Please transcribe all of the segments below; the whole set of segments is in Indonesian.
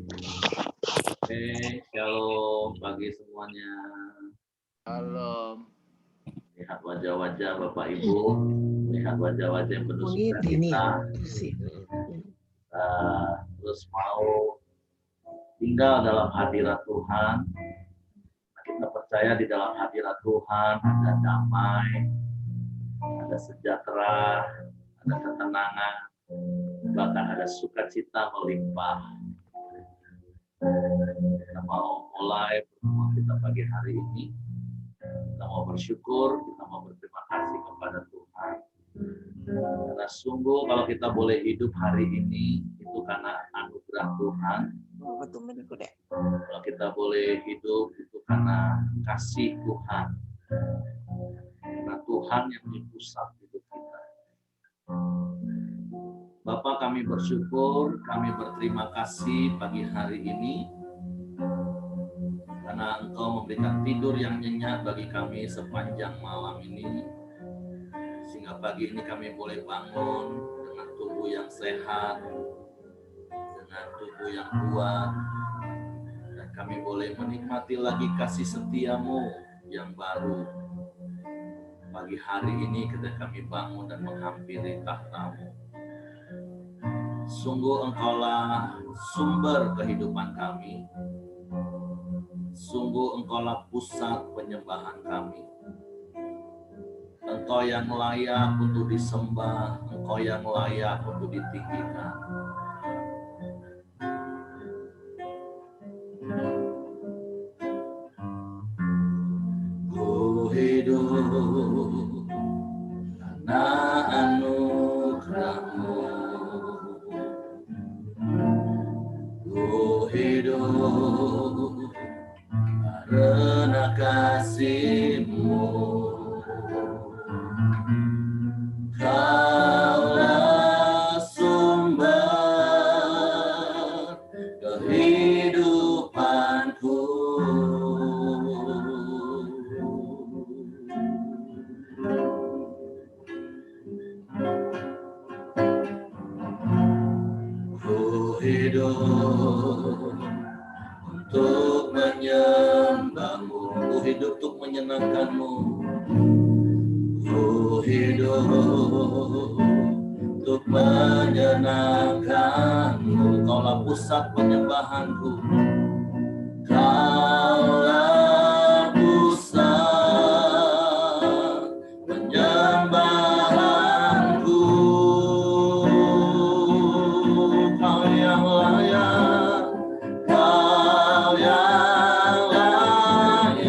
Oke, shalom pagi semuanya. Shalom. Lihat wajah-wajah Bapak Ibu, lihat wajah-wajah yang penuh sukacita. Terus mau tinggal dalam hadirat Tuhan. Kita percaya di dalam hadirat Tuhan ada damai, ada sejahtera, ada ketenangan, bahkan ada sukacita melimpah. Kita mau mulai pertemuan kita pagi hari ini. Kita mau bersyukur, kita mau berterima kasih kepada Tuhan. Karena sungguh kalau kita boleh hidup hari ini, itu karena anugerah Tuhan. Kalau kita boleh hidup, itu karena kasih Tuhan. Karena Tuhan yang di pusat hidup kita. Bapak, kami bersyukur, kami berterima kasih pagi hari ini karena Engkau memberikan tidur yang nyenyak bagi kami sepanjang malam ini, sehingga pagi ini kami boleh bangun dengan tubuh yang sehat, dengan tubuh yang kuat, dan kami boleh menikmati lagi kasih setiamu yang baru. Pagi hari ini ketika kami bangun dan menghampiri tahta-Mu, sungguh Engkaulah sumber kehidupan kami. Sungguh Engkaulah pusat penyembahan kami. Engkau yang layak untuk disembah, Engkau yang layak untuk ditinggikan. Ku hidup karena anugerah-Mu. Ku hidup karena kasih-Mu. Kaulah sumber kehidupanku. Ku hidup untuk menyembah-Mu, ku hidup untuk menyenangkan-Mu. Ku hidup untuk menyenangkan-Mu. Kaulah pusat penyembahanku. Kaulah pusat penyembahanku. Kau yang layak, Kau yang layak,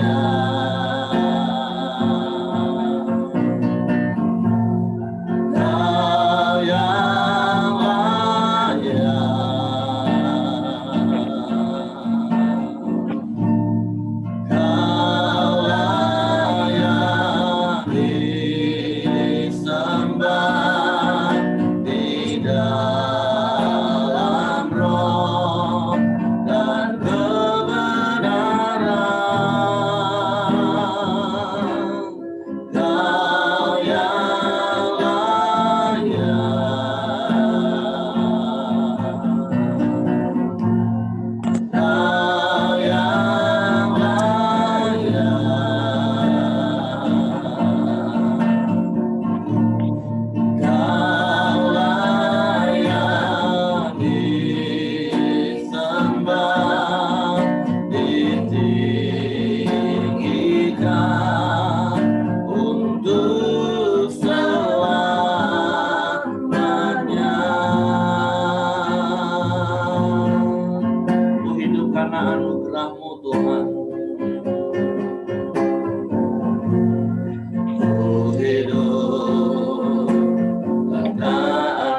Kau yang layak, Kau layak disembah di dalam roh dan kebenaran. Kau yang layak, Kau yang layak, Kau layak disembah, ditinggikan untuk selamanya. Ku hidup karena anugerah-Mu Tuhan. Ku hidup karena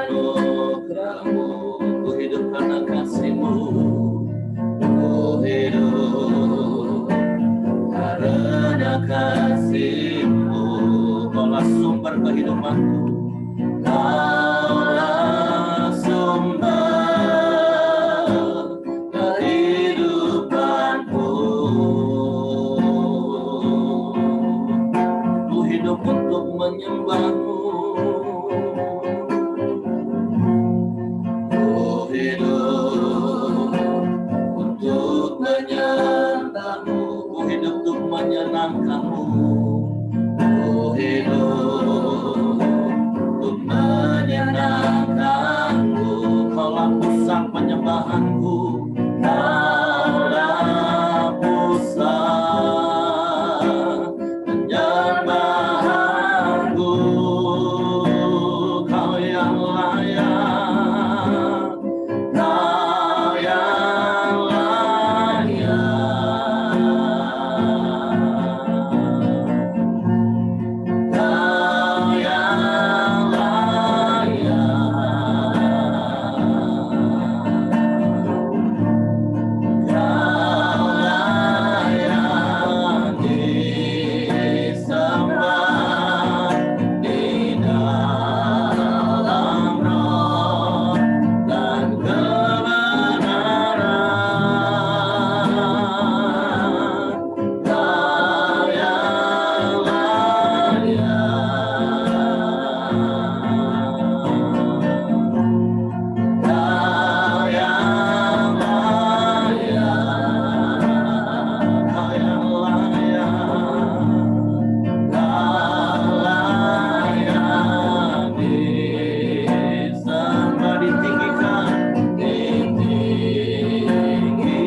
anugerah-Mu, ku hidup karena kasih-Mu. Ku hidup karena kasih-Mu. Kaulah sumber kehidupanku. Kaulah sumber kehidupanku. Ku hidup untuk menyembah-Mu. Ku hidup menyenangkanmu. Ku hidup untuk menyenangkanmu. Kaulah pusat penyembahanku, kaulah pusat penyembahanku. Kau yang layak, kau yang layak, kau yang layak, kau layak disembah di dalam roh dan kebenaran. Kau yang layak, kau yang layak, kau yang layak, kau layak disembah,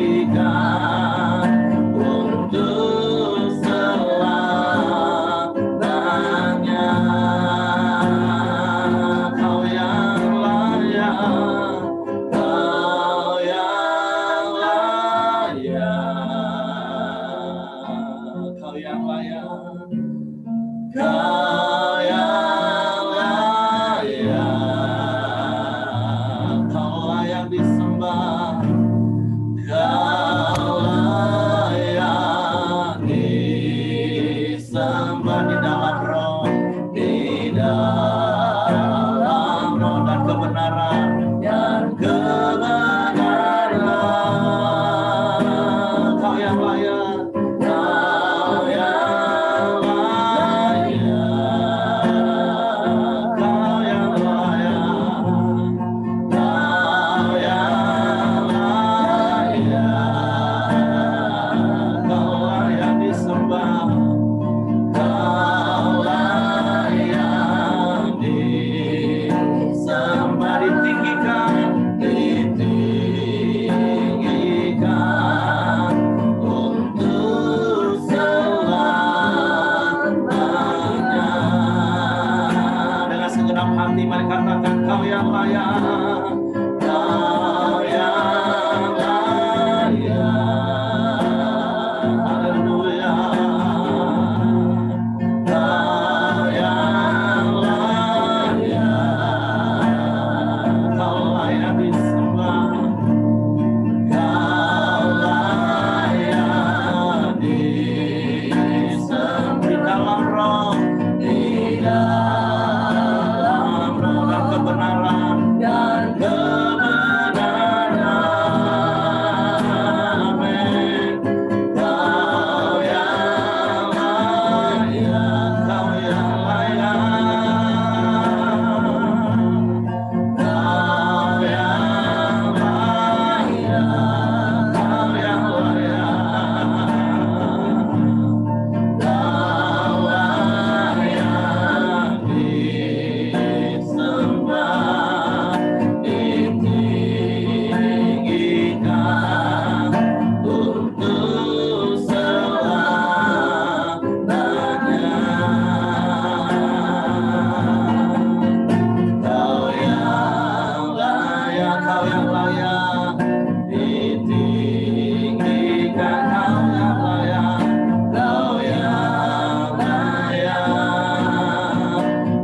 ditinggikan untuk selamanya. Kau yang layak, kau yang layak, kau yang layak, kau yang layak, kau layak disembah, kau layak disembah di dalam roh, di dalam roh dan kebenaran, dan kebenaran. Kau yang layak, kau yang layak, kau yang layak, kau yang layak, kau layak disembah, kau layak disembah, ditinggikan untuk selamanya. Dengan segenap hati mari katakan, kau yang layak, kau yang layak. Haleluya. Kau yang layak, kau layak disembah, kau layak disembah di dalam roh, di dalam roh dan kebenaran, dan kebenaran. Amin. Kau yang layak, kau yang layak, kau yang layak, kau yang layak, kau layak disembah, ditinggikan untuk selamanya. Kau yang layak, kau yang layak ditinggikan, kau yang layak, kau yang layak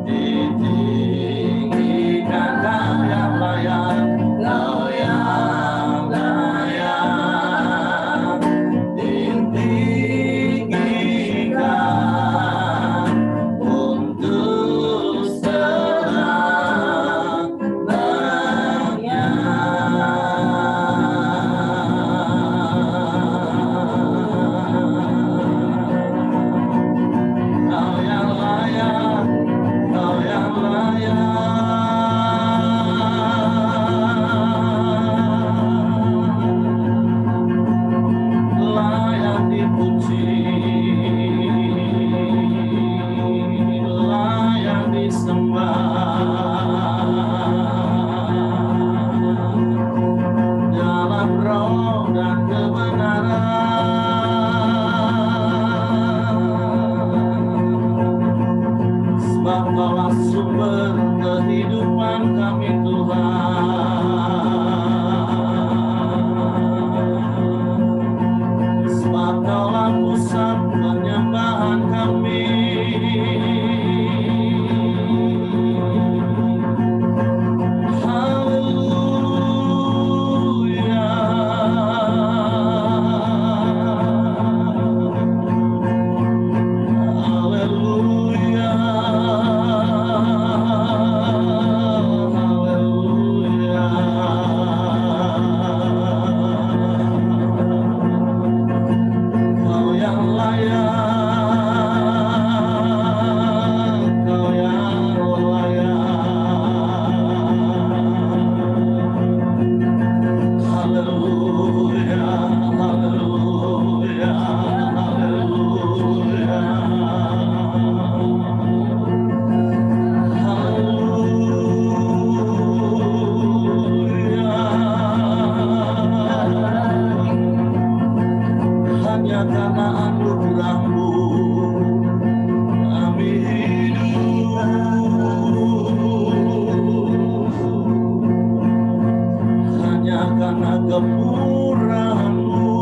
ditinggikan, kau yang layak, kau yang layak ditinggikan untuk selamanya. karena kemurahan-Mu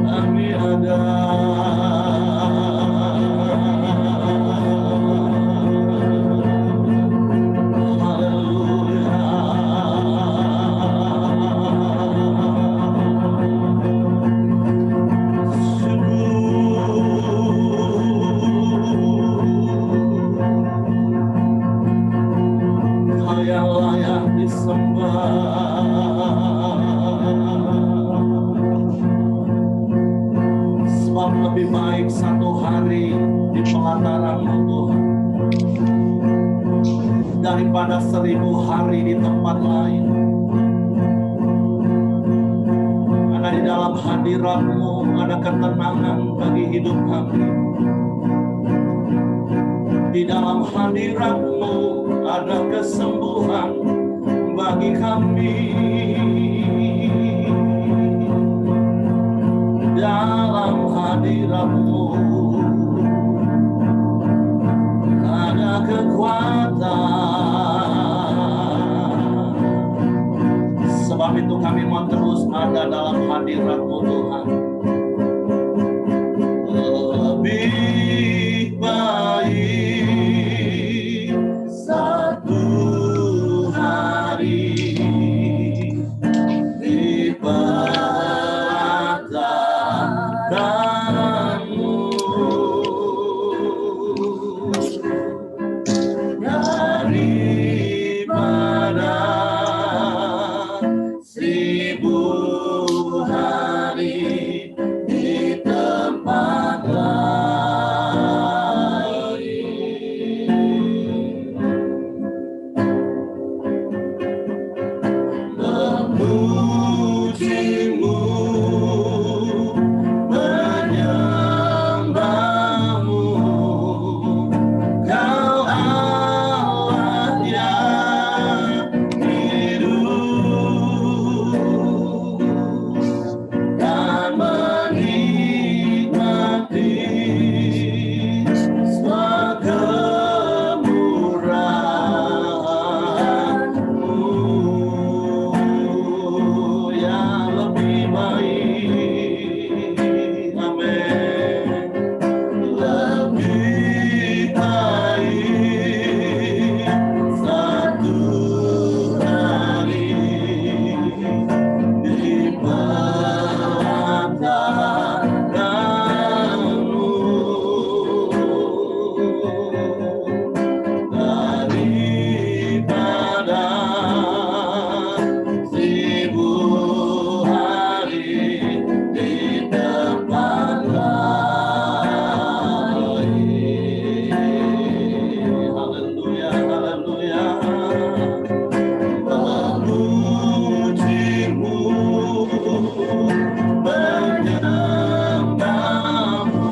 kami ada. Sebab lebih baik satu hari di pelataran-Mu Tuhan daripada 1000 hari di tempat lain. Karena di dalam hadirat-Mu ada ketenangan bagi hidup kami. Di dalam hadirat-Mu ada kesembuhan bagi kami. Dalam hadirat-Mu ada kekuatan. Sebab itu kami mau terus ada dalam hadirat-Mu Tuhan. Lebih baik satu hari di pelataran-Mu daripada 1000 hari di tempat lain. Memuji-Mu, menyembah-Mu, Kau Allah yang hidup, dan menikmati semua kemurahan-Mu yang lebih baik. Amin. Lebih baik satu hari di pelataran-Mu daripada 1000 hari di tempat lain. Haleluya, haleluya. Memuji-Mu, menyembah-Mu,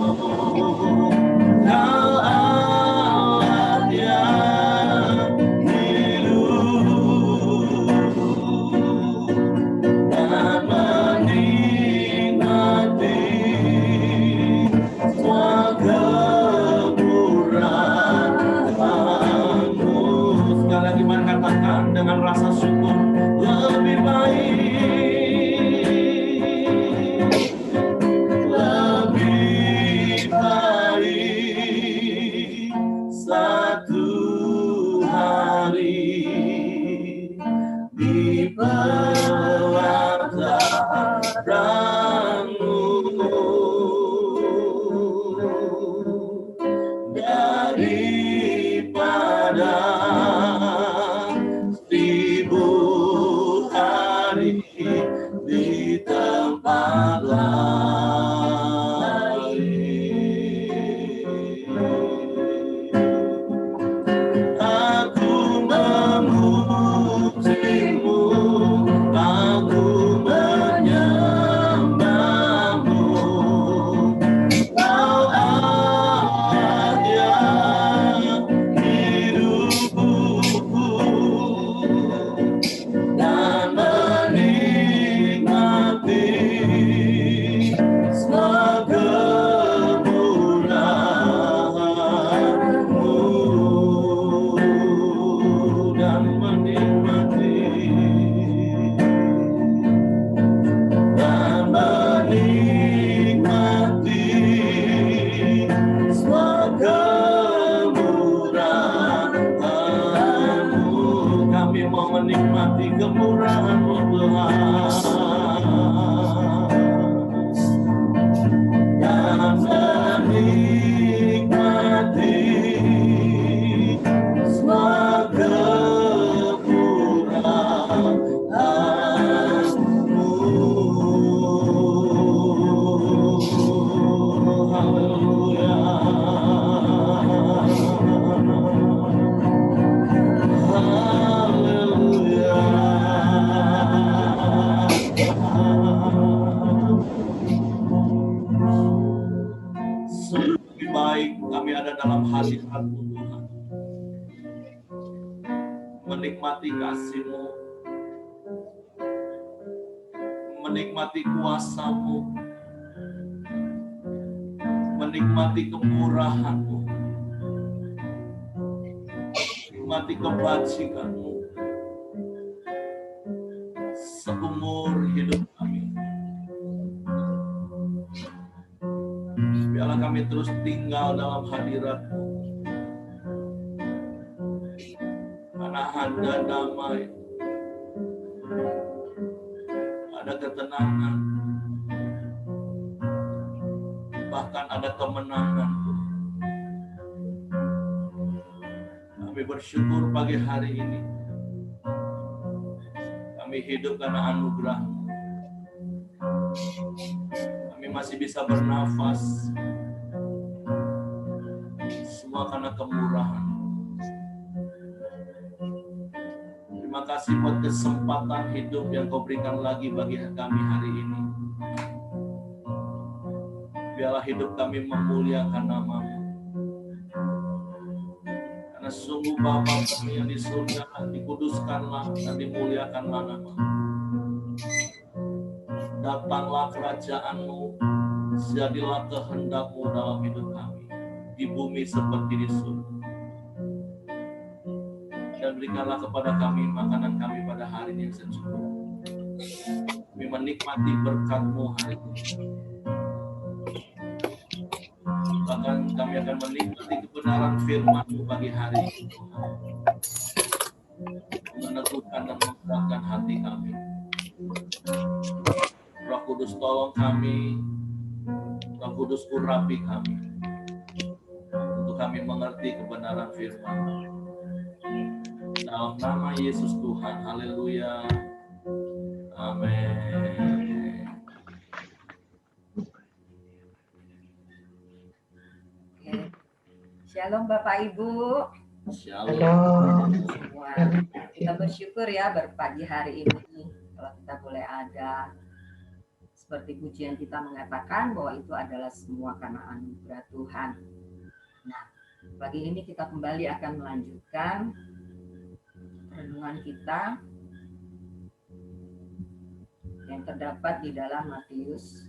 Kau Allah yang hidup, dan menikmati semua kemurahan-Mu. Sekali lagi mari katakan dengan rasa syukur, lebih baik, lebih baik satu hari di pelataran-Mu daripada 1000 hari di tempat lain. Aku memuji-Mu, kemurahan-Mu Tuhan, dan menikmati semua kemurahan-Mu. Haleluya. Lebih baik kami ada dalam hadirat-Mu Tuhan, menikmati kasih-Mu, menikmati kuasa-Mu, menikmati kemurahan-Mu, menikmati kebajikan-Mu seumur hidup kami. Biarlah kami terus tinggal dalam hadirat-Mu, karena ada damai, ada ketenangan, bahkan ada kemenangan. Kami bersyukur pagi hari ini kami hidup karena anugerah-Mu. Kami masih bisa bernafas, semua karena kemurahan. Terima kasih buat kesempatan hidup yang Kau berikan lagi bagi kami hari ini. Biarlah hidup kami memuliakan nama-Mu. Karena sungguh Bapa kami yang di surga, dikuduskanlah dan dimuliakanlah nama-Mu. Datanglah kerajaan-Mu, jadilah kehendak-Mu dalam hidup kami, di bumi seperti di surga. Dan berikanlah kepada kami makanan kami pada hari ini yang secukupnya. Kami menikmati berkat-Mu hari ini. Bahkan kami akan menikmati kebenaran firman-Mu pagi hari ini, Tuhan. Meneguhkan dan menguatkan hati kami. Roh Kudus tolong kami, Roh Kudus urapi kami, untuk kami mengerti kebenaran firman. Dalam nama Yesus Tuhan, haleluya, amin. Shalom Bapak Ibu. Shalom. Semua. Kita bersyukur ya berpagi hari ini kalau kita boleh ada. Seperti pujian kita mengatakan bahwa itu adalah semua karena anugerah Tuhan. Nah, pagi ini kita kembali akan melanjutkan renungan kita yang terdapat di dalam Matius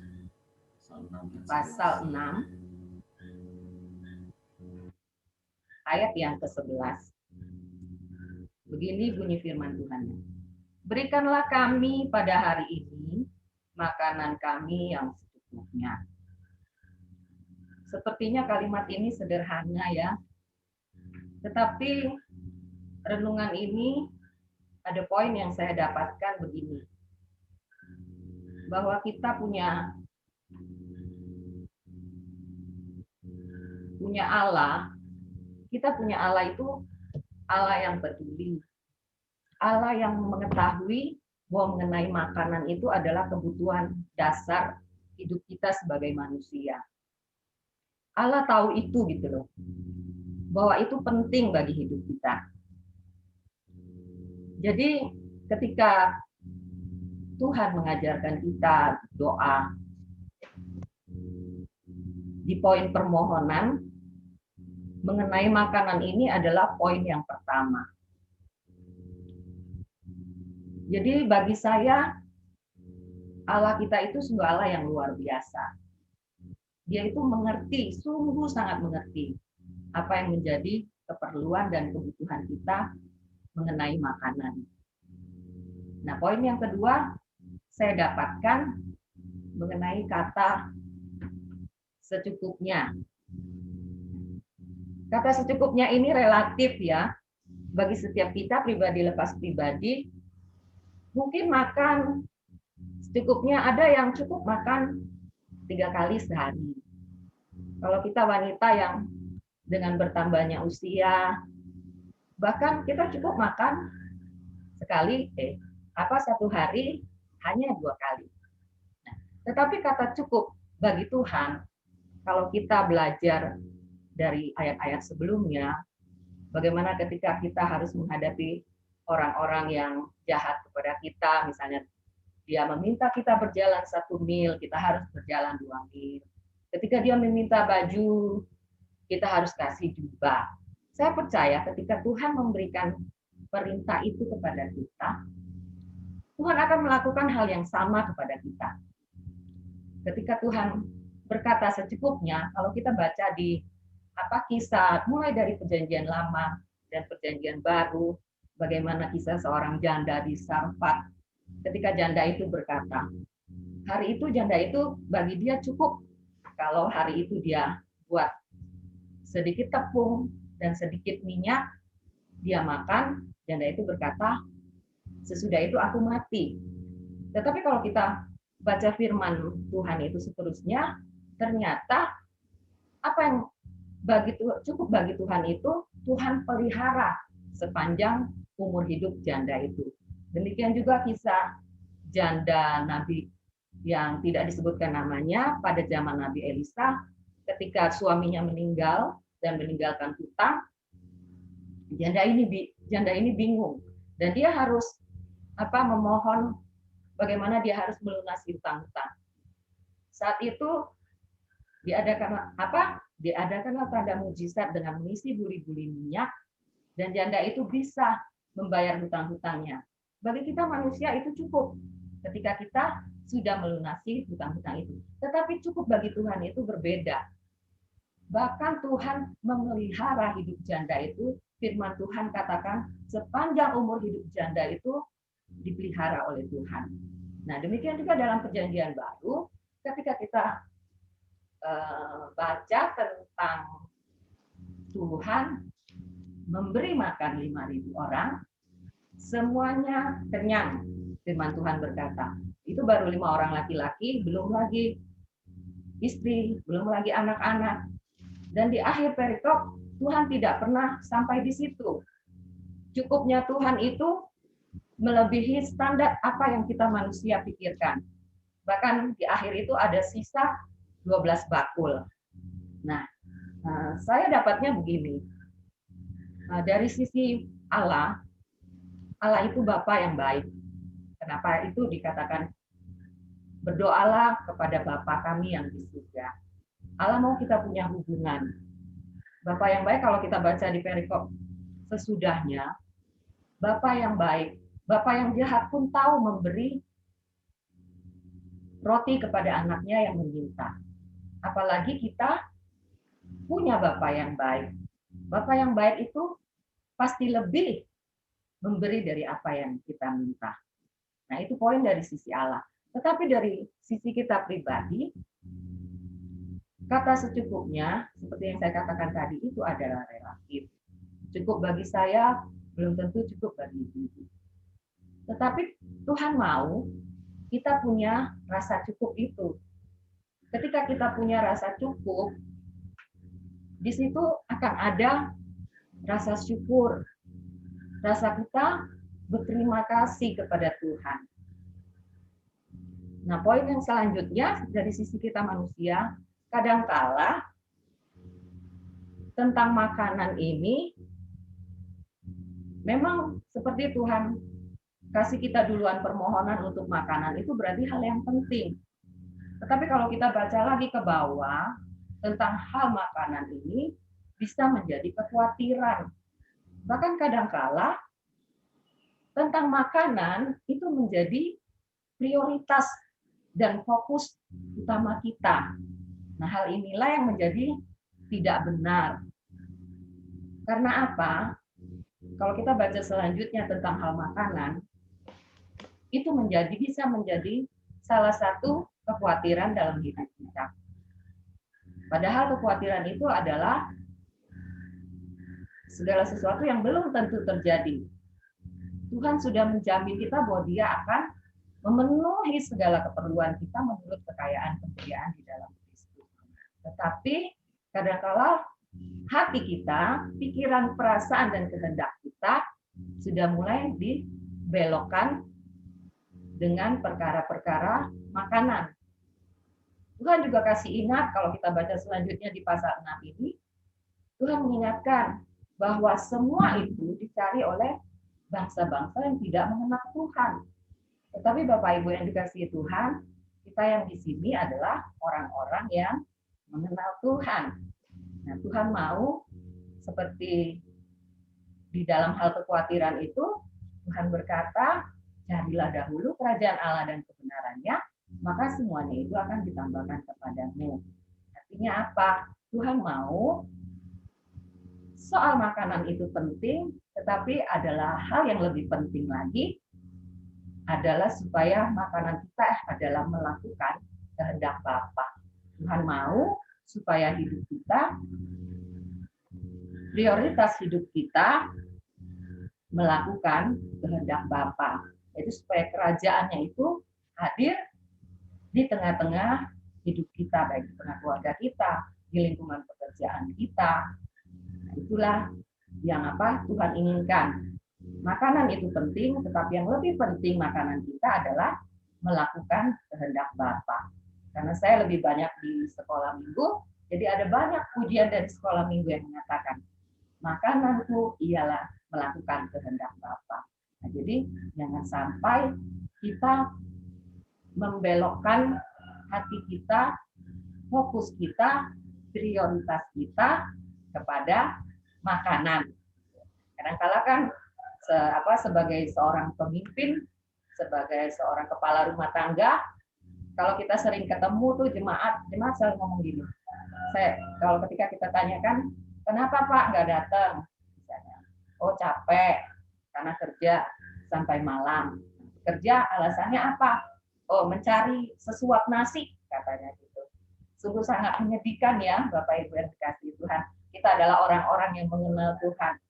pasal 6 ayat yang ke-11. Begini bunyi firman Tuhan. Berikanlah kami pada hari ini makanan kami yang secukupnya. Sepertinya kalimat ini sederhana ya. Tetapi renungan ini ada poin yang saya dapatkan begini. Bahwa kita punya Allah. Kita punya Allah itu Allah yang peduli. Allah yang mengetahui bahwa mengenai makanan itu adalah kebutuhan dasar hidup kita sebagai manusia. Allah tahu itu gitu loh. Bahwa itu penting bagi hidup kita. Jadi ketika Tuhan mengajarkan kita doa di poin permohonan mengenai makanan ini adalah poin yang pertama. Jadi bagi saya Allah kita itu sungguh Allah yang luar biasa. Dia itu mengerti, sungguh sangat mengerti apa yang menjadi keperluan dan kebutuhan kita mengenai makanan. Nah, poin yang kedua saya dapatkan mengenai kata secukupnya. Kata secukupnya ini relatif ya. Bagi setiap kita pribadi lepas pribadi, mungkin makan secukupnya, ada yang cukup makan 3 kali sehari. Kalau kita wanita yang dengan bertambahnya usia, bahkan kita cukup makan satu hari hanya 2 kali. Nah, tetapi kata cukup bagi Tuhan, kalau kita belajar dari ayat-ayat sebelumnya, bagaimana ketika kita harus menghadapi orang-orang yang jahat kepada kita, misalnya dia meminta kita berjalan 1 mil, kita harus berjalan 2 mil. Ketika dia meminta baju, kita harus kasih jubah. Saya percaya ketika Tuhan memberikan perintah itu kepada kita, Tuhan akan melakukan hal yang sama kepada kita. Ketika Tuhan berkata secukupnya, kalau kita baca di kisah mulai dari Perjanjian Lama dan Perjanjian Baru, bagaimana kisah seorang janda di Sarfat. Ketika janda itu berkata, hari itu janda itu bagi dia cukup kalau hari itu dia buat sedikit tepung dan sedikit minyak, dia makan, janda itu berkata, sesudah itu aku mati. Tetapi kalau kita baca firman Tuhan itu seterusnya, ternyata apa yang cukup bagi Tuhan itu, Tuhan pelihara sepanjang umur hidup janda itu. Demikian juga kisah janda Nabi yang tidak disebutkan namanya pada zaman Nabi Elisa, ketika suaminya meninggal dan meninggalkan hutang, janda ini bingung dan dia harus memohon bagaimana dia harus melunasi hutang-hutang. Saat itu diadakanlah tanda mujizat dengan mengisi buli-buli minyak dan janda itu bisa membayar hutang-hutangnya. Bagi kita manusia itu cukup ketika kita sudah melunasi hutang-hutang itu. Tetapi cukup bagi Tuhan itu berbeda. Bahkan Tuhan memelihara hidup janda itu. Firman Tuhan katakan sepanjang umur hidup janda itu dipelihara oleh Tuhan. Nah, demikian juga dalam Perjanjian Baru, ketika kita baca tentang Tuhan memberi makan 5.000 orang, semuanya kenyang. Firman Tuhan berkata, itu baru 5 orang laki-laki, belum lagi istri, belum lagi anak-anak. Dan di akhir perikop, Tuhan tidak pernah sampai di situ. Cukupnya Tuhan itu melebihi standar apa yang kita manusia pikirkan. Bahkan di akhir itu ada sisa 12 bakul. Nah, saya dapatnya begini. Dari sisi Allah, Allah itu Bapa yang baik. Kenapa itu dikatakan berdoalah kepada Bapa kami yang di surga. Allah mau kita punya hubungan. Bapa yang baik, kalau kita baca di perikop sesudahnya, Bapa yang baik, Bapa yang jahat pun tahu memberi roti kepada anaknya yang meminta. Apalagi kita punya Bapa yang baik. Bapa yang baik itu pasti lebih memberi dari apa yang kita minta. Nah, itu poin dari sisi Allah. Tetapi dari sisi kita pribadi, kata secukupnya, seperti yang saya katakan tadi, itu adalah relatif. Cukup bagi saya, belum tentu cukup bagi ibu. Tetapi Tuhan mau kita punya rasa cukup itu. Ketika kita punya rasa cukup, di situ akan ada rasa syukur. Rasa kita berterima kasih kepada Tuhan. Nah, poin yang selanjutnya dari sisi kita manusia, kadangkala tentang makanan ini memang seperti Tuhan kasih kita duluan permohonan untuk makanan, itu berarti hal yang penting. Tetapi kalau kita baca lagi ke bawah tentang hal makanan ini, bisa menjadi kekhawatiran. Bahkan kadangkala tentang makanan itu menjadi prioritas dan fokus utama kita. Nah, hal inilah yang menjadi tidak benar. Karena apa? Kalau kita baca selanjutnya tentang hal makanan, itu bisa menjadi salah satu kekhawatiran dalam hidup kita. Padahal kekhawatiran itu adalah segala sesuatu yang belum tentu terjadi. Tuhan sudah menjamin kita bahwa Dia akan memenuhi segala keperluan kita menurut kekayaan kemuliaan di dalam Kristus. Tetapi kadang-kala hati kita, pikiran, perasaan, dan kehendak kita sudah mulai dibelokkan dengan perkara-perkara makanan. Tuhan juga kasih ingat, kalau kita baca selanjutnya di pasal 6 ini, Tuhan mengingatkan bahwa semua itu dicari oleh bangsa-bangsa yang tidak mengenal Tuhan. Tetapi Bapak Ibu yang dikasihi Tuhan, kita yang di sini adalah orang-orang yang mengenal Tuhan. Nah, Tuhan mau seperti di dalam hal kekhawatiran itu, Tuhan berkata, carilah dahulu kerajaan Allah dan kebenarannya, maka semuanya itu akan ditambahkan kepadamu. Artinya apa? Tuhan mau soal makanan itu penting, tetapi adalah hal yang lebih penting lagi adalah supaya makanan kita adalah melakukan kehendak Bapa. Tuhan mau supaya hidup kita, prioritas hidup kita melakukan kehendak Bapa. Itu supaya kerajaannya itu hadir di tengah-tengah hidup kita, baik di tengah keluarga kita, di lingkungan pekerjaan kita. Nah, itulah yang Tuhan inginkan. Makanan itu penting, tetapi yang lebih penting makanan kita adalah melakukan kehendak Bapa. Karena saya lebih banyak di sekolah minggu, jadi ada banyak pujian dari sekolah minggu yang mengatakan, makananku ialah melakukan kehendak Bapa. Nah, jadi jangan sampai kita membelokkan hati kita, fokus kita, prioritas kita kepada makanan. Kadang-kala kan sebagai seorang pemimpin, sebagai seorang kepala rumah tangga, kalau kita sering ketemu tuh jemaat selalu ngomong gini. Kalau ketika kita tanyakan, kenapa Pak nggak datang? Misalnya, oh capek karena kerja sampai malam. Kerja alasannya apa? Oh, mencari sesuap nasi, katanya gitu. Sungguh sangat menyedihkan ya, Bapak Ibu yang dikasihi Tuhan. Kita adalah orang-orang yang mengenal Tuhan.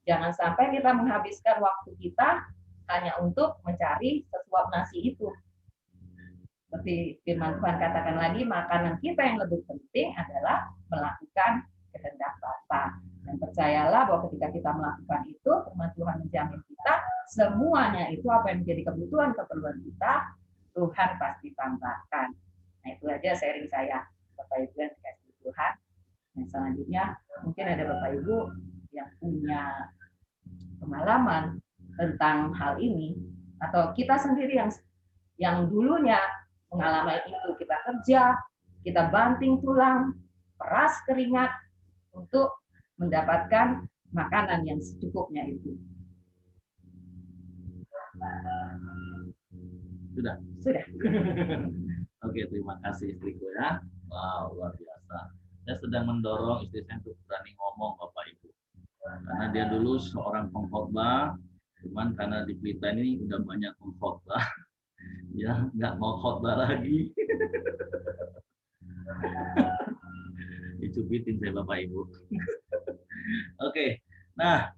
Jangan sampai kita menghabiskan waktu kita hanya untuk mencari sesuap nasi itu. Seperti firman Tuhan katakan lagi, makanan kita yang lebih penting adalah melakukan kehendak Bapa. Dan percayalah bahwa ketika kita melakukan itu, firman Tuhan menjamin kita, semuanya itu apa yang menjadi kebutuhan-keperluan kita, Tuhan pasti tambahkan. Nah, itu aja sharing saya, Bapak Ibu yang dikasihi Tuhan. Nah, selanjutnya mungkin ada Bapak Ibu yang punya pengalaman tentang hal ini, atau kita sendiri yang dulunya mengalami itu, kita kerja, kita banting tulang, peras keringat untuk mendapatkan makanan yang secukupnya itu. Sudah. Oke, terima kasih istriku ya. Wow, luar biasa. Saya sedang mendorong istri saya untuk berani ngomong, Bapak Ibu. Karena dia dulu seorang pengkhotbah, cuman karena di Pelita ini udah banyak pengkhotbah, ya nggak mau khotbah lagi. Dicubitin saya Bapak Ibu. Oke, nah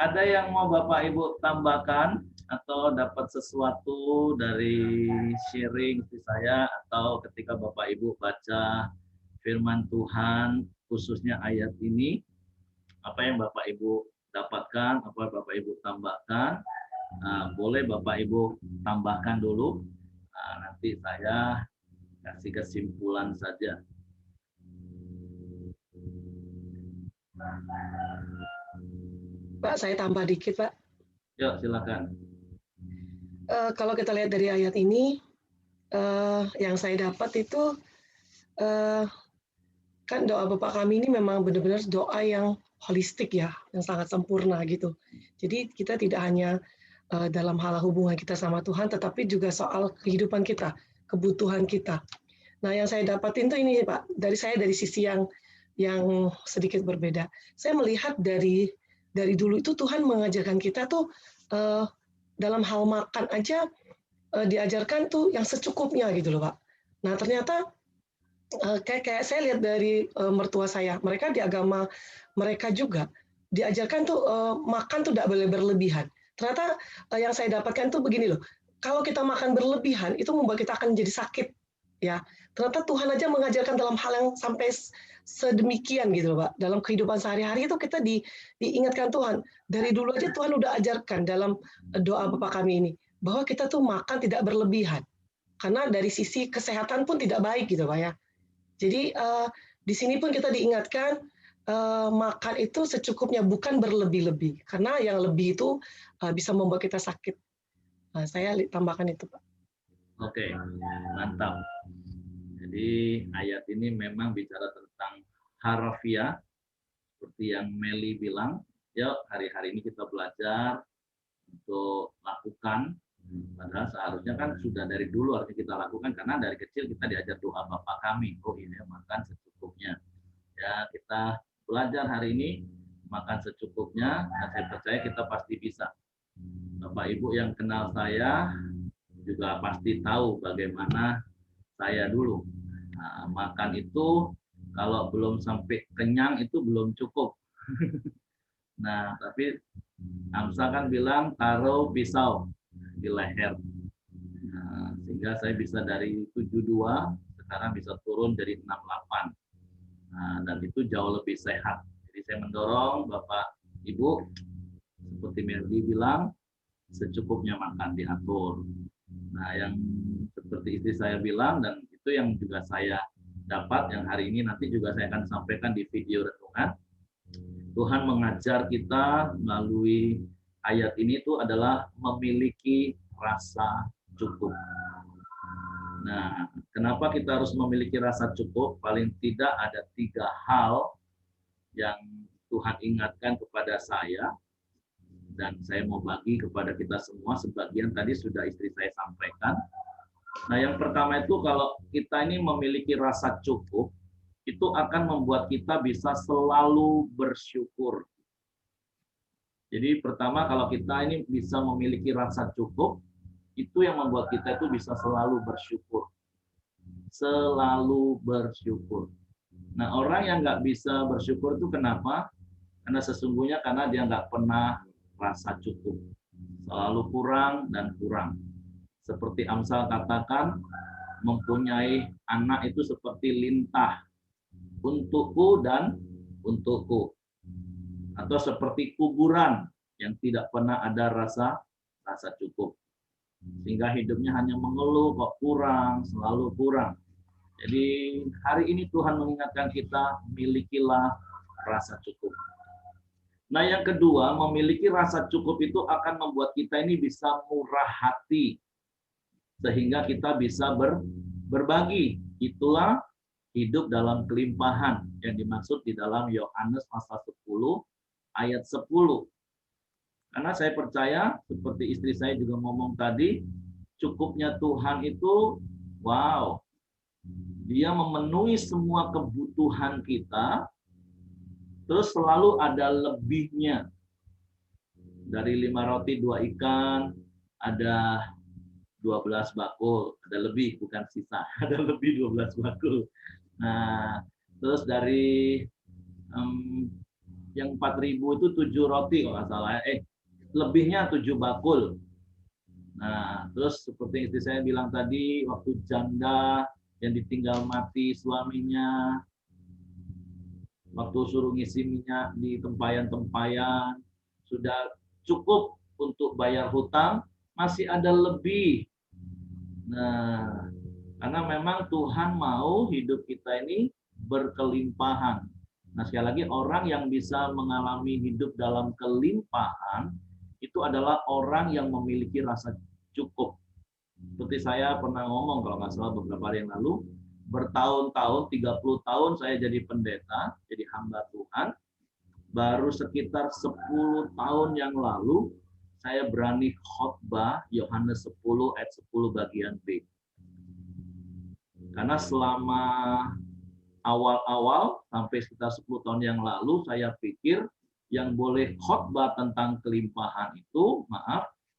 ada yang mau Bapak Ibu tambahkan atau dapat sesuatu dari sharing saya, atau ketika Bapak Ibu baca firman Tuhan khususnya ayat ini, apa yang Bapak Ibu dapatkan, apa Bapak Ibu tambahkan, boleh Bapak Ibu tambahkan dulu, nanti saya kasih kesimpulan saja. Pak, saya tambah dikit, Pak. Yuk, silakan. Kalau kita lihat dari ayat ini, yang saya dapat itu, kan doa Bapak kami ini memang benar-benar doa yang holistik ya, yang sangat sempurna gitu. Jadi kita tidak hanya dalam hal hubungan kita sama Tuhan, tetapi juga soal kehidupan kita, kebutuhan kita. Nah, yang saya dapatin tuh ini Pak, dari sisi yang sedikit berbeda. Saya melihat dari dulu itu Tuhan mengajarkan kita tuh dalam hal makan aja diajarkan tuh yang secukupnya gitu loh Pak. Nah ternyata kayak saya lihat dari mertua saya, mereka di agama mereka juga diajarkan tuh makan tuh tidak boleh berlebihan. Ternyata yang saya dapatkan tuh begini loh, kalau kita makan berlebihan itu membuat kita akan jadi sakit, ya. Ternyata Tuhan aja mengajarkan dalam hal yang sampai sedemikian gitu loh, Pak. Dalam kehidupan sehari-hari itu kita diingatkan Tuhan. Dari dulu aja Tuhan udah ajarkan dalam doa Bapa kami ini, bahwa kita tuh makan tidak berlebihan. Karena dari sisi kesehatan pun tidak baik gitu Pak ya. Jadi di sini pun kita diingatkan makan itu secukupnya, bukan berlebih-lebih. Karena yang lebih itu bisa membuat kita sakit. Nah, saya tambahkan itu Pak. Oke, mantap. Jadi ayat ini memang bicara tentang harfiah, seperti yang Meli bilang. Ya, hari-hari ini kita belajar untuk lakukan. Padahal seharusnya kan sudah dari dulu harus kita lakukan, karena dari kecil kita diajar doa Bapa kami. Oh ini makan secukupnya. Ya, kita belajar hari ini makan secukupnya, dan saya percaya kita pasti bisa. Bapak Ibu yang kenal saya juga pasti tahu bagaimana saya dulu. Nah, makan itu kalau belum sampai kenyang itu belum cukup. Nah, tapi Amsa kan bilang taruh pisau di leher. Nah, sehingga saya bisa dari 72 sekarang bisa turun jadi 68. Nah, dan itu jauh lebih sehat. Jadi saya mendorong Bapak Ibu seperti Meldi bilang secukupnya makan, diatur. Nah, yang seperti istri saya bilang, dan itu yang juga saya dapat yang hari ini nanti juga saya akan sampaikan di video renungan. Tuhan mengajar kita melalui ayat ini itu adalah memiliki rasa cukup. Nah, kenapa kita harus memiliki rasa cukup? Paling tidak ada 3 hal yang Tuhan ingatkan kepada saya, dan saya mau bagi kepada kita semua. Sebagian tadi sudah istri saya sampaikan. Nah, yang pertama itu kalau kita ini memiliki rasa cukup, itu akan membuat kita bisa selalu bersyukur. Jadi pertama, kalau kita ini bisa memiliki rasa cukup, itu yang membuat kita itu bisa selalu bersyukur. Selalu bersyukur. Nah, orang yang nggak bisa bersyukur itu kenapa? Karena sesungguhnya karena dia nggak pernah rasa cukup. Selalu kurang dan kurang. Seperti Amsal katakan, mempunyai anak itu seperti lintah. Untukku dan untukku. Atau seperti kuburan yang tidak pernah ada rasa cukup. Sehingga hidupnya hanya mengeluh, kok kurang, selalu kurang. Jadi hari ini Tuhan mengingatkan kita, milikilah rasa cukup. Nah, yang kedua, memiliki rasa cukup itu akan membuat kita ini bisa murah hati. Sehingga kita bisa berbagi. Itulah hidup dalam kelimpahan yang dimaksud di dalam Yohanes pasal 10 ayat 10. Karena saya percaya, seperti istri saya juga ngomong tadi, cukupnya Tuhan itu, wow, dia memenuhi semua kebutuhan kita, terus selalu ada lebihnya. Dari 5 roti 2 ikan, ada 12 bakul, ada lebih, bukan sisa, ada lebih 12 bakul. Nah, terus dari yang 4.000 itu 7 roti kalau nggak salah, lebihnya 7 bakul. Nah, terus seperti istri saya bilang tadi, waktu janda yang ditinggal mati suaminya, waktu suruh ngisi minyak di tempayan-tempayan, sudah cukup untuk bayar hutang, masih ada lebih. Nah, karena memang Tuhan mau hidup kita ini berkelimpahan. Nah, sekali lagi, orang yang bisa mengalami hidup dalam kelimpahan itu adalah orang yang memiliki rasa cukup. Seperti saya pernah ngomong kalau nggak salah beberapa hari yang lalu, bertahun-tahun, 30 tahun saya jadi pendeta, jadi hamba Tuhan. Baru sekitar 10 tahun yang lalu saya berani khotbah Yohanes 10 ayat 10 bagian B. Karena selama awal-awal sampai sekitar 10 tahun yang lalu saya pikir yang boleh khotbah tentang kelimpahan itu,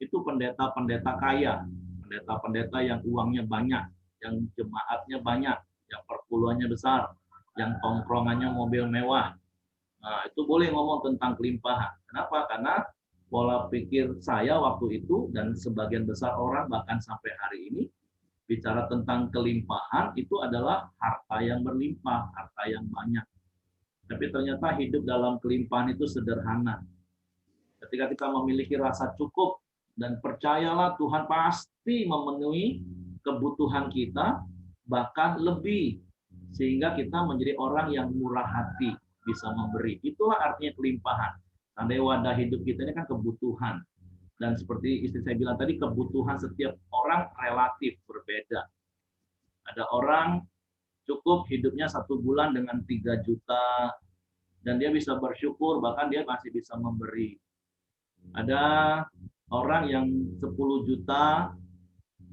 itu pendeta-pendeta kaya, pendeta-pendeta yang uangnya banyak, yang jemaatnya banyak, yang perpuluhannya besar, yang tongkrongannya mobil mewah. Nah, itu boleh ngomong tentang kelimpahan. Kenapa? Karena pola pikir saya waktu itu dan sebagian besar orang bahkan sampai hari ini bicara tentang kelimpahan itu adalah harta yang berlimpah, harta yang banyak. Tapi ternyata hidup dalam kelimpahan itu sederhana. Ketika kita memiliki rasa cukup dan percayalah Tuhan pasti memenuhi kebutuhan kita, bahkan lebih, sehingga kita menjadi orang yang murah hati, bisa memberi. Itulah artinya kelimpahan. Tandai wadah hidup kita ini kan kebutuhan. Dan seperti istri saya bilang tadi, kebutuhan setiap orang relatif berbeda. Ada orang cukup hidupnya 1 bulan dengan 3 juta, dan dia bisa bersyukur, bahkan dia masih bisa memberi. Ada orang yang 10 juta,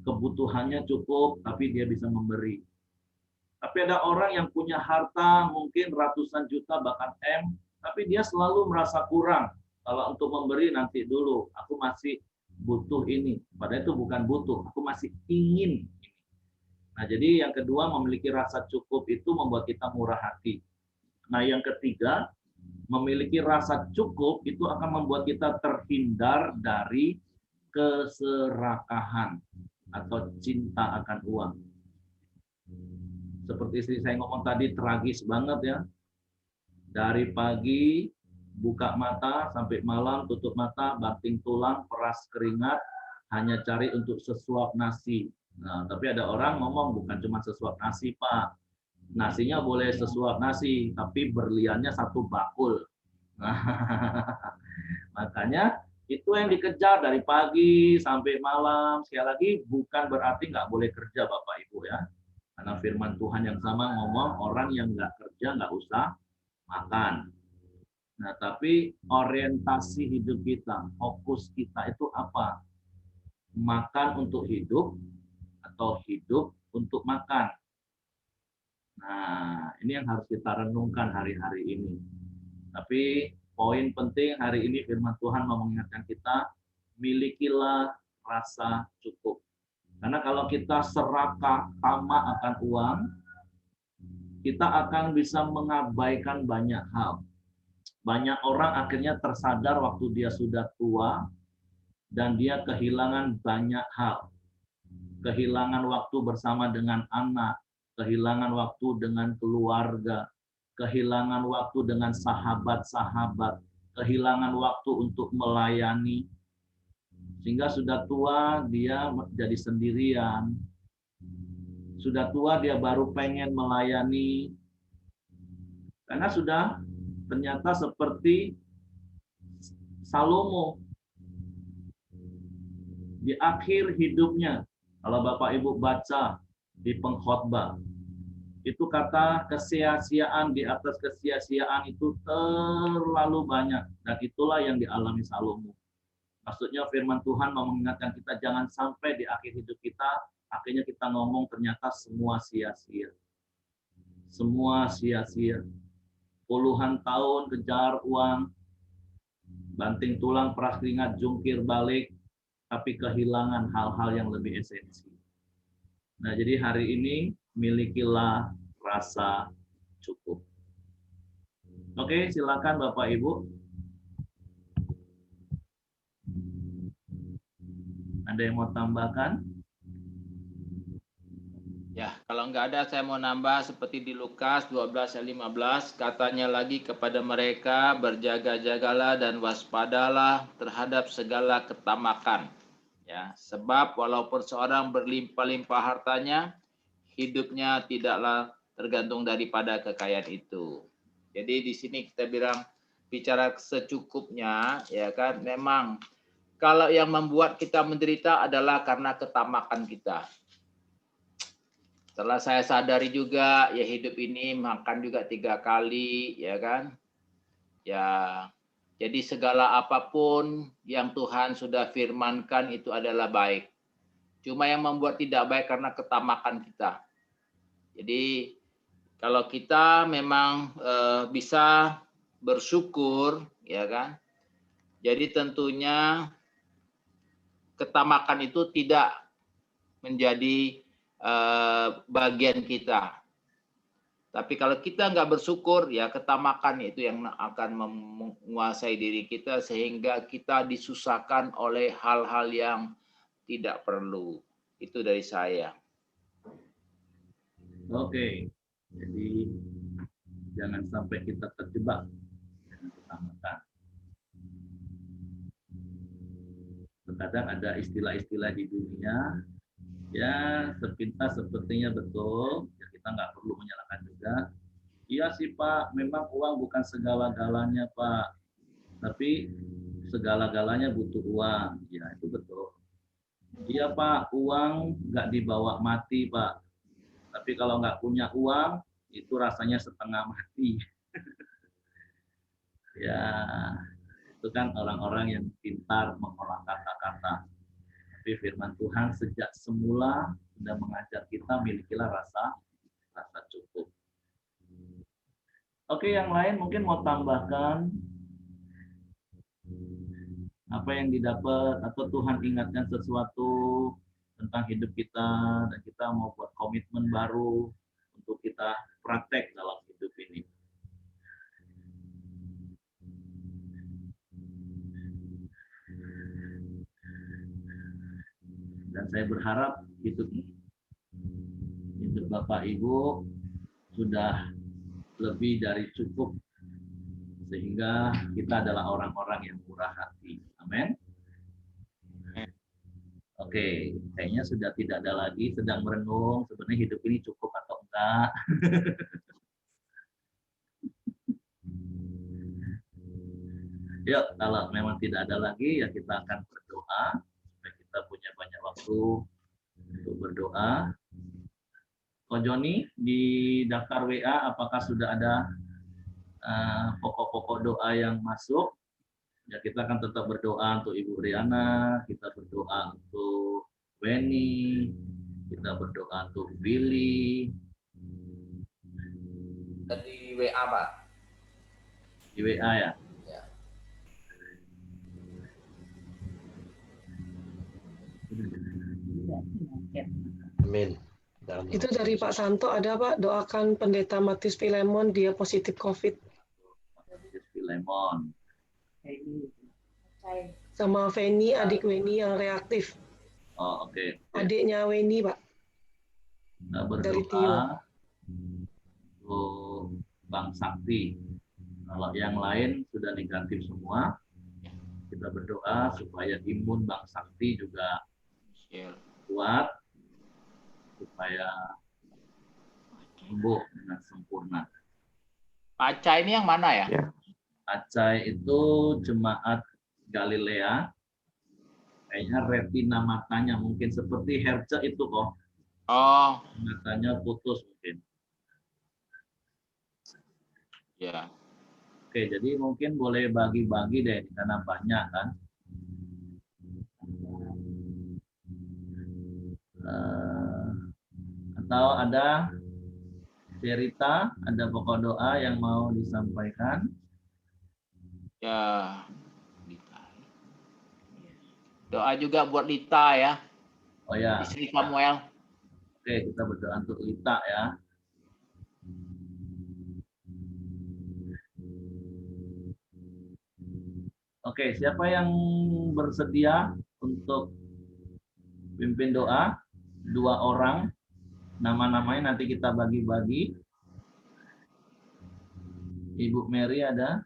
kebutuhannya cukup, tapi dia bisa memberi. Tapi ada orang yang punya harta mungkin ratusan juta, bahkan M, tapi dia selalu merasa kurang. Kalau untuk memberi nanti dulu, aku masih butuh ini. Padahal itu bukan butuh, aku masih ingin ini. Nah, jadi yang kedua, memiliki rasa cukup itu membuat kita murah hati. Nah, yang ketiga, memiliki rasa cukup itu akan membuat kita terhindar dari keserakahan atau cinta akan uang. Seperti istri saya ngomong tadi, tragis banget ya. Dari pagi buka mata sampai malam tutup mata, banting tulang, peras keringat, hanya cari untuk sesuap nasi. Nah, tapi ada orang ngomong bukan cuma sesuap nasi, Pak. Nasinya boleh sesuap nasi, tapi berliannya 1 bakul. Nah, makanya itu yang dikejar dari pagi sampai malam. Sekali lagi, bukan berarti nggak boleh kerja Bapak Ibu ya. Karena firman Tuhan yang sama ngomong orang yang nggak kerja nggak usah makan. Nah, tapi orientasi hidup kita, fokus kita itu apa? Makan untuk hidup atau hidup untuk makan? Nah, ini yang harus kita renungkan hari-hari ini. Tapi poin penting hari ini firman Tuhan mau mengingatkan kita, milikilah rasa cukup. Karena kalau kita serakah, tamak akan uang, kita akan bisa mengabaikan banyak hal. Banyak orang akhirnya tersadar waktu dia sudah tua, dan dia kehilangan banyak hal. Kehilangan waktu bersama dengan anak, kehilangan waktu dengan keluarga, kehilangan waktu dengan sahabat-sahabat, kehilangan waktu untuk melayani, sehingga sudah tua dia jadi sendirian, sudah tua dia baru pengen melayani, karena sudah ternyata seperti Salomo di akhir hidupnya. Kalau Bapak Ibu baca di pengkhotbah, itu kata kesia-siaan di atas kesia-siaan itu terlalu banyak, dan itulah yang dialami Salomo. Maksudnya firman Tuhan mau mengingatkan kita jangan sampai di akhir hidup kita akhirnya kita ngomong ternyata semua sia-sia. Semua sia-sia. Puluhan tahun kejar uang, banting tulang, peras keringat, jungkir balik, tapi kehilangan hal-hal yang lebih esensi. Nah, jadi hari ini milikilah rasa cukup. Oke, silakan Bapak Ibu. Ada yang mau tambahkan? Ya, kalau nggak ada saya mau nambah seperti di Lukas 12 ayat 15, katanya lagi kepada mereka, berjaga-jagalah dan waspadalah terhadap segala ketamakan. Ya, sebab walaupun seorang berlimpah-limpah hartanya, hidupnya tidaklah tergantung daripada kekayaan itu. Jadi di sini kita bicara secukupnya, ya kan? Memang kalau yang membuat kita menderita adalah karena ketamakan kita. Setelah saya sadari juga, ya hidup ini makan juga 3 kali, ya kan? Ya, jadi segala apapun yang Tuhan sudah firmankan itu adalah baik. Cuma yang membuat tidak baik karena ketamakan kita. Jadi kalau kita memang bisa bersyukur, ya kan? Jadi tentunya ketamakan itu tidak menjadi bagian kita. Tapi kalau kita nggak bersyukur, ya ketamakan itu yang akan menguasai diri kita sehingga kita disusahkan oleh hal-hal yang tidak perlu. Itu dari saya. Oke, jadi jangan sampai kita terjebak dengan ketamakan. Terkadang ada istilah-istilah di dunia, ya sepintas sepertinya betul, ya kita nggak perlu menyalahkan juga. Iya sih Pak, memang uang bukan segala-galanya Pak, tapi segala-galanya butuh uang. Ya itu betul. Iya Pak, uang nggak dibawa mati Pak, tapi kalau nggak punya uang, itu rasanya setengah mati. Ya, itu kan orang-orang yang pintar mengolah kata-kata. Tapi firman Tuhan sejak semula sudah mengajar kita milikilah rasa cukup. Oke, yang lain mungkin mau tambahkan apa yang didapat atau Tuhan ingatkan sesuatu tentang hidup kita dan kita mau buat komitmen baru untuk kita praktek dalam hidup ini. Dan saya berharap hidup Bapak Ibu sudah lebih dari cukup sehingga kita adalah orang-orang yang murah hati. Amin. Oke, kayaknya sudah tidak ada lagi, sedang merenung sebenarnya hidup ini cukup atau enggak. Yuk, kalau memang tidak ada lagi ya kita akan berdoa supaya kita punya banyak waktu untuk berdoa. Ko Joni di daftar WA apakah sudah ada pokok-pokok doa yang masuk? Ya kita akan tetap berdoa untuk Ibu Riana, kita berdoa untuk Weni, kita berdoa untuk Billy. Di WA Pak. Di WA ya? Ya. Amin. Itu dari Pak Santo ada Pak, doakan pendeta Matius Filemon, dia positif COVID. Matius Filemon. Sama Feni, adik Weni yang reaktif. Oh oke. Adiknya Weni Pak. Kita Dari Tio. berdoa untuk Bang Sakti. Kalau yang lain sudah negatif semua, kita berdoa supaya imun Bang Sakti juga kuat, supaya sembuh dengan sempurna. Paca ini yang mana ya? Ya. Acai itu jemaat Galilea, kayaknya retina matanya mungkin seperti Herce itu kok, Oh, matanya putus mungkin. ya. Oke, jadi mungkin boleh bagi-bagi deh karena banyak kan. Atau ada cerita, ada pokok doa yang mau disampaikan. Ya. Doa juga buat Lita ya, Oh ya, istri Samuel. oke kita berdoa untuk Lita ya. Oke, siapa yang bersedia untuk pimpin doa? 2 orang, nama-namanya nanti kita bagi-bagi. Ibu Mary ada?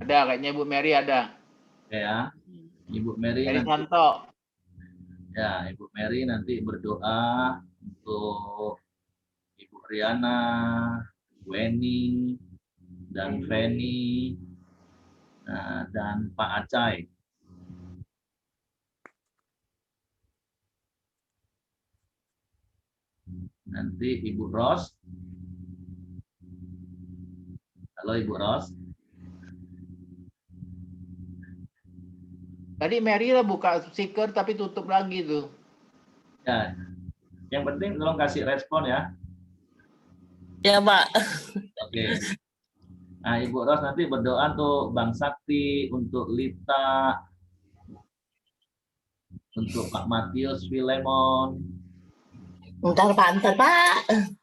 Ada, kayaknya Ibu Mary ada. Oke ya. Ibu Mary Dari nanti, Santo. ya Ibu Mary nanti berdoa untuk Ibu Riana, Weni, dan Feni, dan Pak Acai. Nanti Ibu Ros. Halo Ibu Ros. Tadi Mary lah buka speaker tapi tutup lagi tuh. Ya, yang penting tolong kasih respon ya. Ya, Pak. Oke. Nah, Ibu Ros nanti berdoa untuk Bang Sakti, untuk Lita, untuk Pak Matius Filemon. Bentar Pak.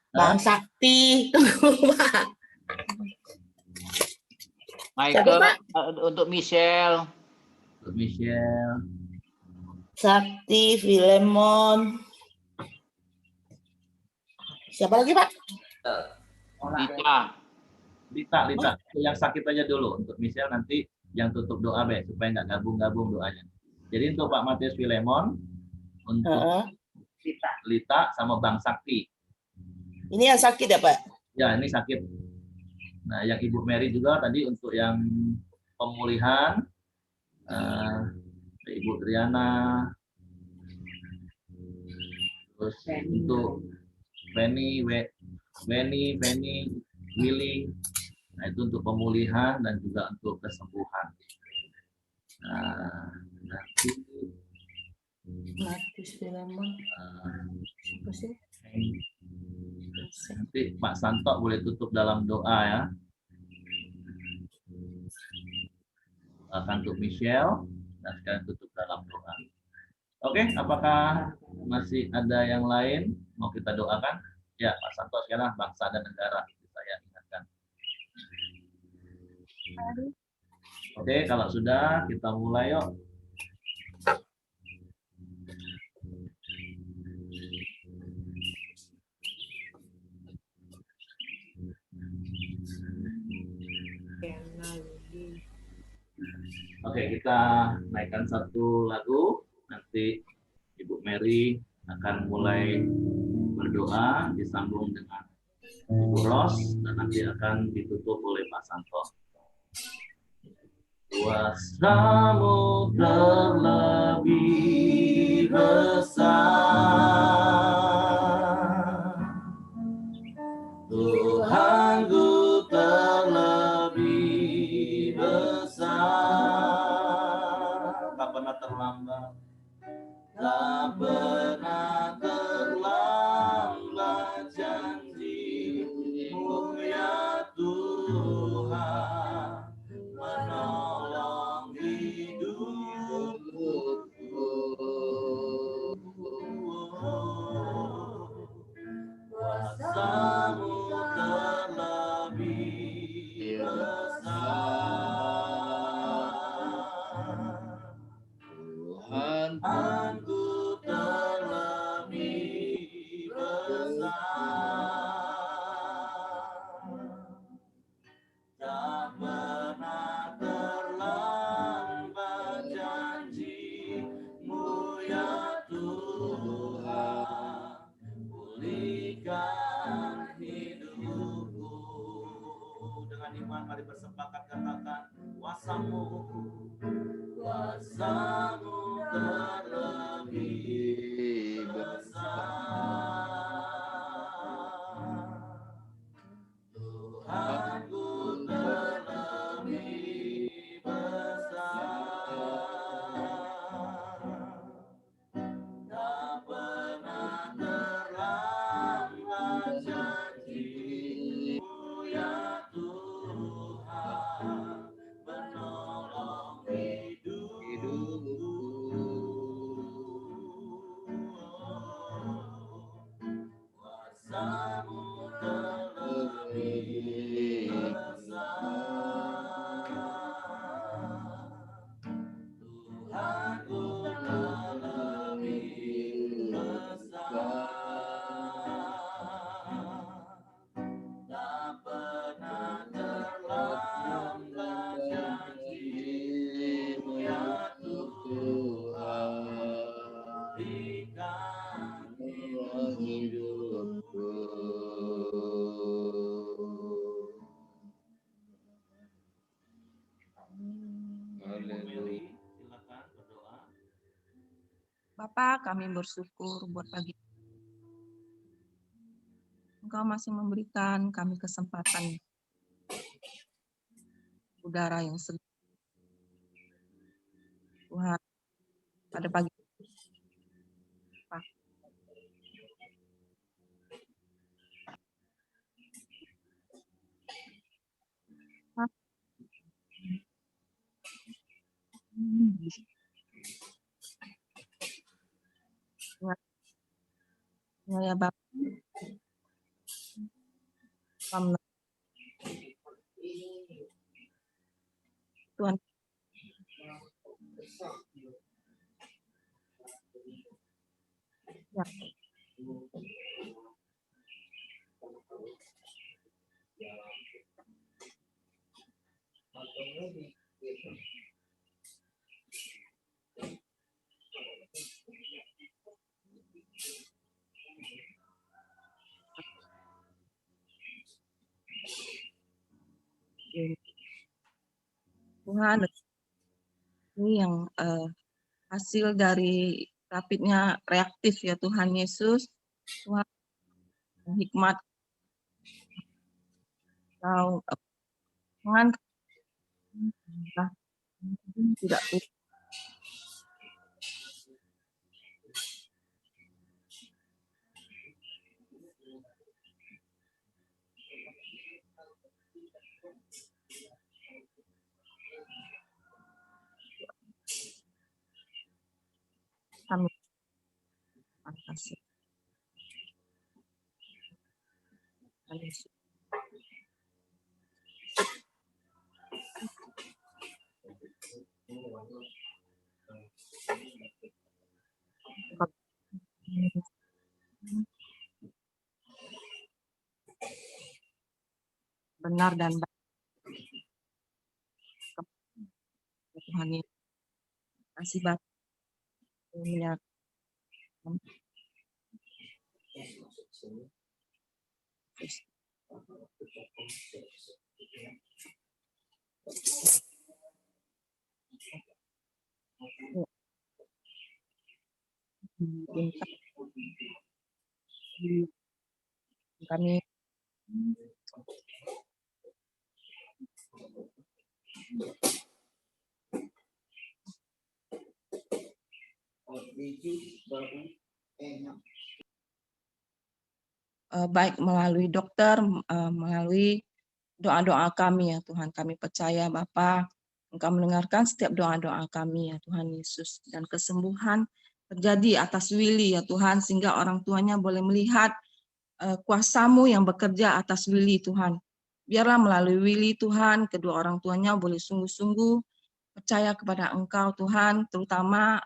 Bang Sakti. Tunggu Pak. Michael, Pak? untuk Michelle. Untuk Michelle. Sakti, Filemon. Siapa lagi Pak? Lita. Lita. Yang sakit aja dulu. Untuk Michelle nanti yang tutup doa, Be, supaya nggak gabung-gabung doanya. Jadi untuk Pak Matius Filemon, untuk Lita sama Bang Sakti. Ini yang sakit ya Pak? Ya, ini sakit. Nah, yang Ibu Mary juga tadi untuk yang pemulihan, Ibu Triana, terus untuk Penny, Willy, nah itu untuk pemulihan dan juga untuk kesembuhan. Nah, nanti nanti Pak Santo boleh tutup dalam doa ya. Akan untuk Michelle dan sekarang tutup dalam doa. Oke, apakah masih ada yang lain mau kita doakan? Ya, Pak Santo sekarang bangsa dan negara saya ingatkan. Oke, kalau sudah kita mulai yuk. Oke, kita naikkan satu lagu. Nanti Ibu Mary akan mulai berdoa disambung dengan Ibu Ros dan nanti akan ditutup oleh Pak Santo. Kuasa-Mu terlebih besar, Tuhanku terlebih besar, tak pernah terlambat, tak pernah terlambat janji-Mu ya Tuhan, menolong hidupku. Kuasa-Mu terlebih besar, Tuhanku terlebih besar, tak pernah terlambat janji-Mu ya Tuhan, pulihkan hidupku. Dengan iman mari bersepakat katakan, kuasa-Mu, kuasa-Mu terlebih besar, Tuhanku terlebih besar, tak pernah terlambat janji-Mu ya Tuhan, menolong hidupku. Kuasa-Mu terlebih besar, Tuhanku terlebih besar, tak pernah terlambat janji-Mu ya Tuhan, berikan hidupku. Mary, silakan berdoa. Bapak, kami bersyukur buat pagi. Engkau masih memberikan kami kesempatan udara yang segar. Tuhan, pada pagi Ya Bapak, Tuhan ya, Tuhan ini yang hasil dari rapidnya reaktif ya Tuhan Yesus. Tuhan hikmat Kau Tuhan tidak kami kasih. Benar dan baik Tuhan Yesus. Kasih Bapak ya. Kami baik melalui dokter, melalui doa-doa kami ya Tuhan. Kami percaya Bapa, Engkau mendengarkan setiap doa-doa kami ya Tuhan Yesus. Dan kesembuhan terjadi atas Willy ya Tuhan, sehingga orang tuanya boleh melihat kuasa-Mu yang bekerja atas Willy Tuhan. Biarlah melalui Willy Tuhan, kedua orang tuanya boleh sungguh-sungguh percaya kepada Engkau Tuhan, terutama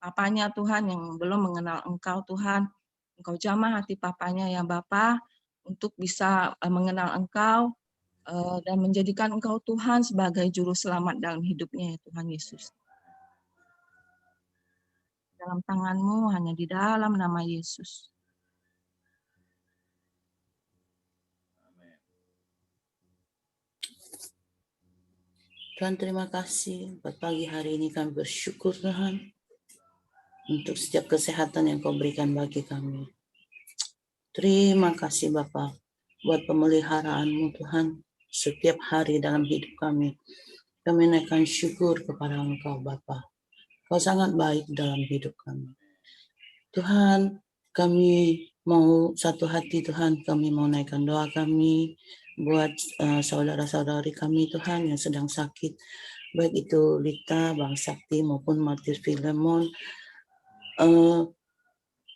papanya Tuhan yang belum mengenal Engkau Tuhan. Engkau jamah hati papanya ya Bapa untuk bisa mengenal Engkau dan menjadikan Engkau Tuhan sebagai juru selamat dalam hidupnya ya Tuhan Yesus. Dalam tangan-Mu, hanya di dalam nama Yesus. Tuhan, terima kasih buat pagi hari ini. Kami bersyukur Tuhan untuk setiap kesehatan yang Kau berikan bagi kami. Terima kasih Bapa buat pemeliharaan-Mu Tuhan setiap hari dalam hidup kami. Kami naikkan syukur kepada Engkau Bapa. Kau sangat baik dalam hidup kami. Tuhan, kami mau satu hati Tuhan, kami mau naikkan doa kami buat saudara-saudari kami Tuhan yang sedang sakit, baik itu Lita, Bang Sakti maupun Martir Filemon.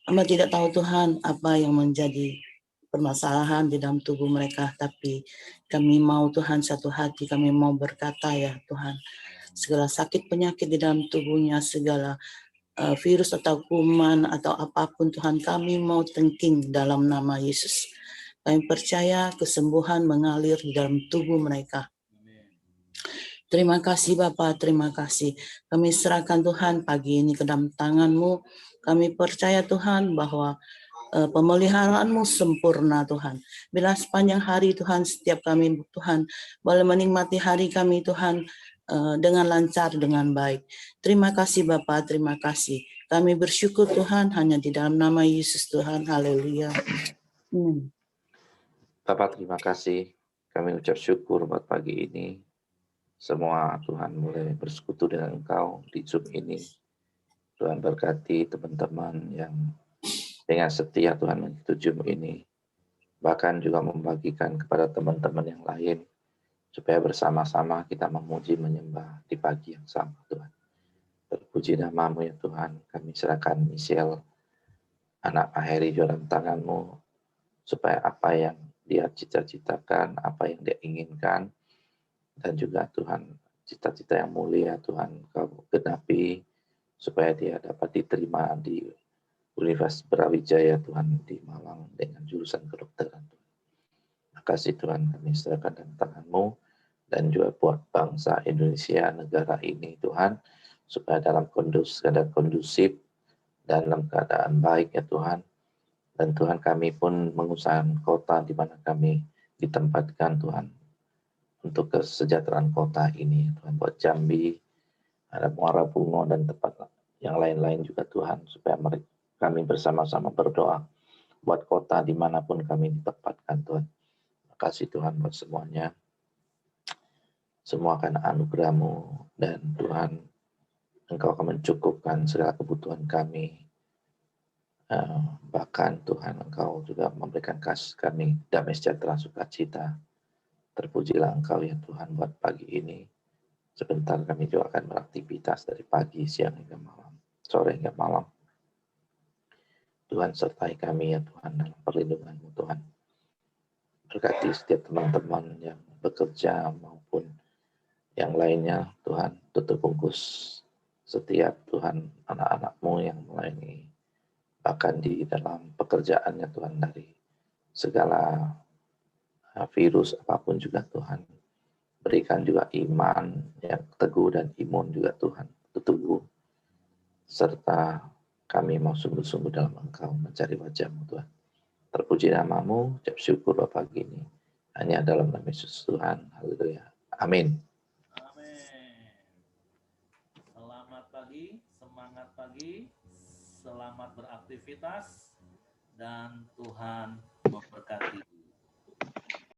Hamba tidak tahu Tuhan apa yang menjadi permasalahan di dalam tubuh mereka, tapi kami mau Tuhan satu hati, kami mau berkata ya Tuhan, segala sakit penyakit di dalam tubuhnya, segala virus atau kuman atau apapun Tuhan, kami mau tengking dalam nama Yesus. Kami percaya kesembuhan mengalir di dalam tubuh mereka. Terima kasih Bapa, terima kasih. Kami serahkan Tuhan pagi ini ke dalam tangan-Mu. Kami percaya Tuhan bahwa pemeliharaan-Mu sempurna Tuhan. Bila sepanjang hari Tuhan, setiap kami Tuhan boleh menikmati hari kami Tuhan dengan lancar, dengan baik. Terima kasih Bapa, terima kasih. Kami bersyukur Tuhan hanya di dalam nama Yesus Tuhan. Haleluya. Bapak terima kasih. Kami ucap syukur buat pagi ini. Semua Tuhan mulai bersekutu dengan Engkau di Zoom ini. Tuhan berkati teman-teman yang dengan setia Tuhan mengikuti Zoom ini. Bahkan juga membagikan kepada teman-teman yang lain supaya bersama-sama kita memuji menyembah di pagi yang sama Tuhan. Terpuji nama-Mu ya Tuhan, kami serahkan Michelle, anak Pak Heri dalam tangan-Mu, supaya apa yang dia cita-citakan, apa yang dia inginkan, dan juga Tuhan, cita-cita yang mulia Tuhan, Kau genapi, supaya dia dapat diterima di Universitas Brawijaya Tuhan di Malang dengan jurusan kedokteran. Terima kasih Tuhan, kami serahkan dalam tangan-Mu, dan juga buat bangsa Indonesia, negara ini Tuhan, supaya dalam keadaan kondusif, dalam keadaan baik ya Tuhan. Dan Tuhan, kami pun mengusahakan kota di mana kami ditempatkan Tuhan, untuk kesejahteraan kota ini Tuhan, buat Jambi, ada Muara Bungo dan tempat yang lain-lain juga Tuhan, supaya kami bersama-sama berdoa buat kota dimanapun kami ditempatkan Tuhan. Terima kasih Tuhan buat semuanya. Semua karena anugerah-Mu, dan Tuhan, Engkau akan mencukupkan segala kebutuhan kami. Bahkan Tuhan, Engkau juga memberikan kasih kami damai sejahtera sukacita. Terpujilah Engkau ya Tuhan buat pagi ini. Sebentar kami juga akan beraktivitas dari pagi, siang hingga malam, sore hingga malam. Tuhan sertai kami ya Tuhan dalam perlindungan-Mu Tuhan. Berkati setiap teman-teman yang bekerja maupun yang lainnya Tuhan, tutup bungkus setiap Tuhan anak-anak-Mu yang melayani, bahkan di dalam pekerjaannya Tuhan, dari segala virus apapun juga Tuhan. Berikan juga iman yang teguh dan imun juga Tuhan, teguh. Serta kami mau sungguh-sungguh dalam Engkau mencari wajah-Mu Tuhan. Terpuji nama-Mu, ucap syukur Bapa gini. Hanya dalam nama Yesus Tuhan. Haleluya. Amin. Amin. Selamat pagi, semangat pagi, selamat beraktivitas, dan Tuhan memberkati.